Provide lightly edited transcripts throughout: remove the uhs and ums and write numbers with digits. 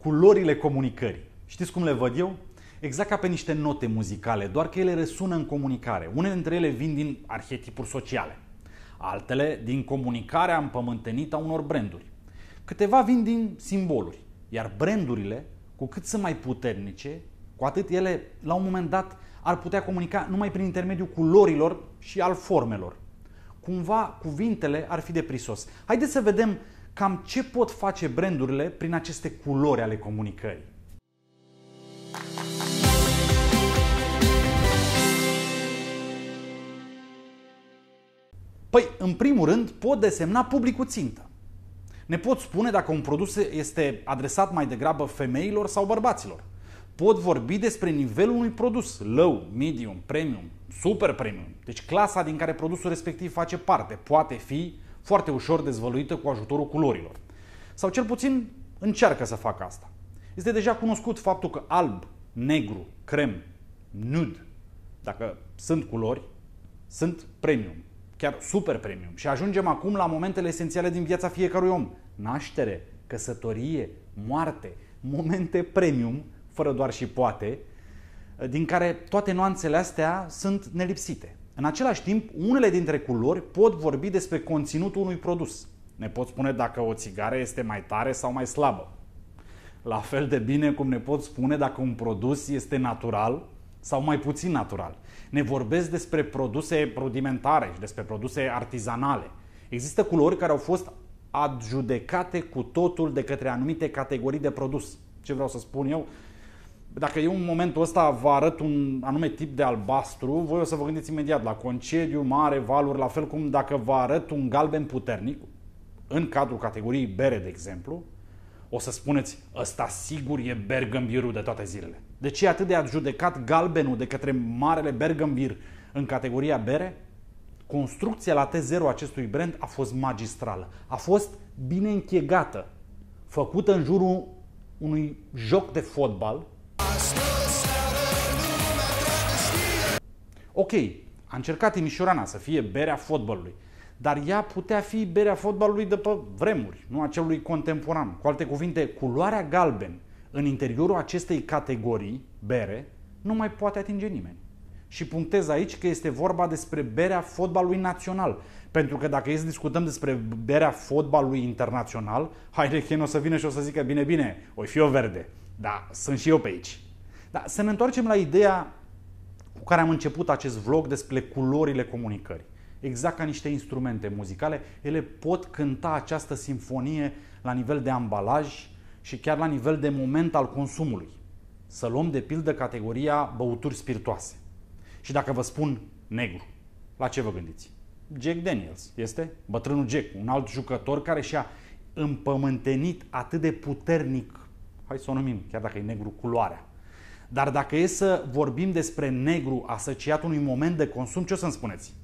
Culorile comunicării. Știți cum le văd eu? Exact ca pe niște note muzicale, doar că ele răsună în comunicare. Unele dintre ele vin din arhetipuri sociale, altele din comunicarea împământenită a unor branduri. Câteva vin din simboluri, iar brandurile, cu cât sunt mai puternice, cu atât ele, la un moment dat, ar putea comunica numai prin intermediul culorilor și al formelor. Cumva, cuvintele ar fi de prisos. Haideți să vedem cam ce pot face brandurile prin aceste culori ale comunicării. Păi, în primul rând, pot desemna publicul țintă. Ne pot spune dacă un produs este adresat mai degrabă femeilor sau bărbaților. Pot vorbi despre nivelul unui produs, low, medium, premium, super premium. Deci clasa din care produsul respectiv face parte poate fi foarte ușor dezvăluită cu ajutorul culorilor. Sau cel puțin încearcă să facă asta. Este deja cunoscut faptul că alb, negru, crem, nude, dacă sunt culori, sunt premium, chiar super premium. Și ajungem acum la momentele esențiale din viața fiecărui om. Naștere, căsătorie, moarte, momente premium, fără doar și poate, din care toate nuanțele astea sunt nelipsite. În același timp, unele dintre culori pot vorbi despre conținutul unui produs. Ne pot spune dacă o țigară este mai tare sau mai slabă. La fel de bine cum ne pot spune dacă un produs este natural sau mai puțin natural. Ne vorbesc despre produse rudimentare și despre produse artizanale. Există culori care au fost adjudecate cu totul de către anumite categorii de produs. Ce vreau să spun eu? Dacă eu în momentul ăsta vă arăt un anume tip de albastru, voi o să vă gândiți imediat la concediu, mare, valuri, la fel cum dacă vă arăt un galben puternic, în cadrul categoriei bere, de exemplu, o să spuneți, ăsta sigur e bergambirul de toate zilele. De ce e atât de adjudecat galbenul de către marele bergambir în categoria bere? Construcția la T0 acestui brand a fost magistrală, a fost bine închegată, făcută în jurul unui joc de fotbal. Ok, a încercat Timișorana să fie berea fotbalului, dar ea putea fi berea fotbalului de pe vremuri, nu a celui contemporan. Cu alte cuvinte, culoarea galben în interiorul acestei categorii, bere, nu mai poate atinge nimeni. Și punctez aici că este vorba despre berea fotbalului național. Pentru că dacă e să discutăm despre berea fotbalului internațional, Heineken o să vină și o să zică, bine, o fi o verde. Da, sunt și eu pe aici. Dar să ne întoarcem la ideea cu care am început acest vlog despre culorile comunicării. Exact ca niște instrumente muzicale, ele pot cânta această simfonie la nivel de ambalaj și chiar la nivel de moment al consumului. Să luăm de pildă categoria băuturi spiritoase. Și dacă vă spun negru, la ce vă gândiți? Jack Daniels, este? Bătrânul Jack, un alt jucător care și-a împământenit atât de puternic, hai să o numim, chiar dacă e negru, culoarea. Dar dacă e să vorbim despre negru asociat unui moment de consum, ce o să-mi spuneți?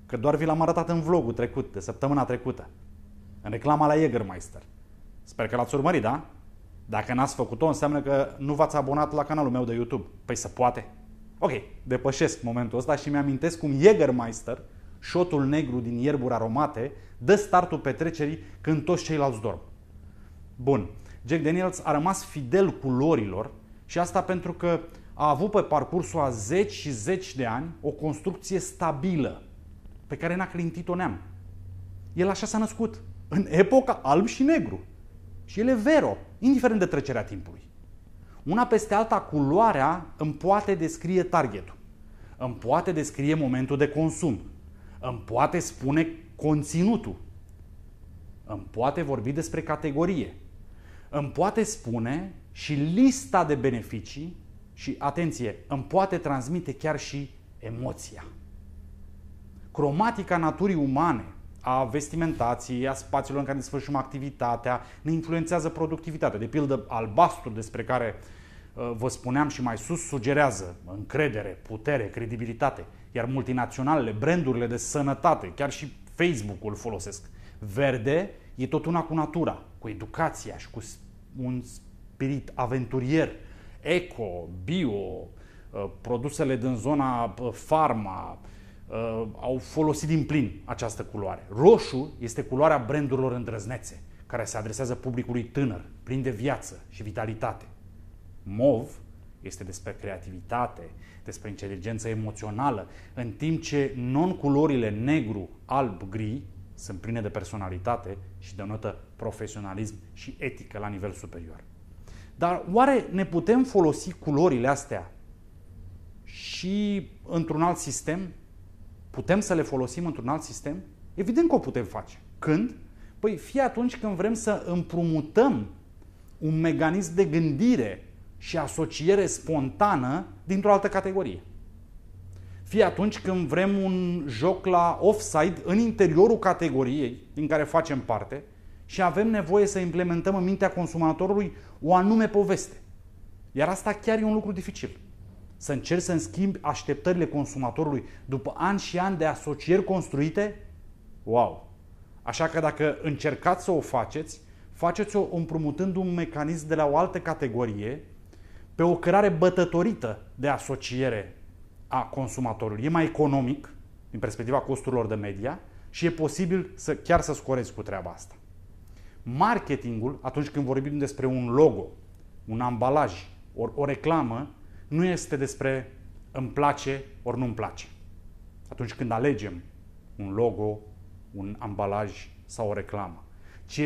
Că doar vi l-am arătat în vlogul trecut, de săptămâna trecută, în reclama la Jägermeister. Sper că l-ați urmărit, da? Dacă n-ați făcut-o, înseamnă că nu v-ați abonat la canalul meu de YouTube. Păi se poate. Ok, depășesc momentul ăsta și mi-amintesc cum Jägermeister, șotul negru din ierburi aromate, dă startul petrecerii când toți ceilalți dorm. Bun, Jack Daniels a rămas fidel culorilor și asta pentru că a avut pe parcursul a zeci și zeci de ani o construcție stabilă pe care n-a clintit-o neam. El așa s-a născut, în epoca alb și negru. Și el e vero, indiferent de trecerea timpului. Una peste alta, culoarea îmi poate descrie targetul, îmi poate descrie momentul de consum, îmi poate spune conținutul, îmi poate vorbi despre categorie, îmi poate spune și lista de beneficii și, atenție, îmi poate transmite chiar și emoția. Cromatica naturii umane, a vestimentației, a spațiilor în care desfășurăm activitatea, ne influențează productivitatea. De pildă, albastru, despre care vă spuneam și mai sus, sugerează încredere, putere, credibilitate. Iar multinaționalele, brandurile de sănătate, chiar și Facebook-ul folosesc. Verde e tot una cu natura, cu educația și cu un spirit aventurier. Eco, bio, produsele din zona pharma au folosit din plin această culoare. Roșu este culoarea brandurilor îndrăznețe, care se adresează publicului tânăr, plin de viață și vitalitate. Mov este despre creativitate, despre inteligență emoțională, în timp ce non-culorile negru, alb, gri sunt pline de personalitate și denotă profesionalism și etică la nivel superior. Dar oare ne putem folosi culorile astea și într-un alt sistem? Putem să le folosim într-un alt sistem? Evident că o putem face. Când? Păi fie atunci când vrem să împrumutăm un mecanism de gândire și asociere spontană dintr-o altă categorie. Fie atunci când vrem un joc la offside în interiorul categoriei din care facem parte și avem nevoie să implementăm în mintea consumatorului o anume poveste. Iar asta chiar e un lucru dificil. Să încerci să schimbi așteptările consumatorului după ani și ani de asocieri construite? Wow! Așa că dacă încercați să o faceți, faceți-o împrumutând un mecanism de la o altă categorie pe o cărare bătătorită de asociere a consumatorului. E mai economic din perspectiva costurilor de media și e posibil chiar să scorezi cu treaba asta. Marketingul, atunci când vorbim despre un logo, un ambalaj, ori o reclamă, nu este despre îmi place ori nu-mi place. Atunci când alegem un logo, un ambalaj sau o reclamă, ci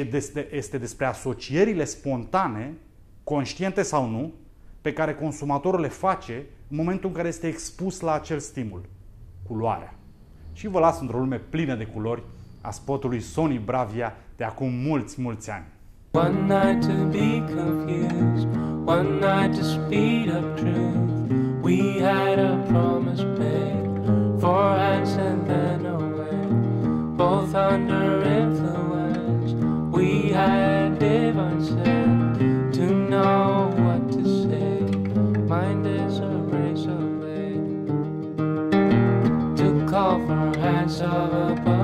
este despre asocierile spontane, conștiente sau nu, pe care consumatorul le face în momentul în care este expus la acel stimul, culoarea. Și vă las într-o lume plină de culori a spotului Sony Bravia de acum mulți ani. One night to be confused, one night to speed up truth. We had a promise made, 4 hands and then away, both under influence. We had divine sense to know what to say. Mind is a razor blade to call for hands of above.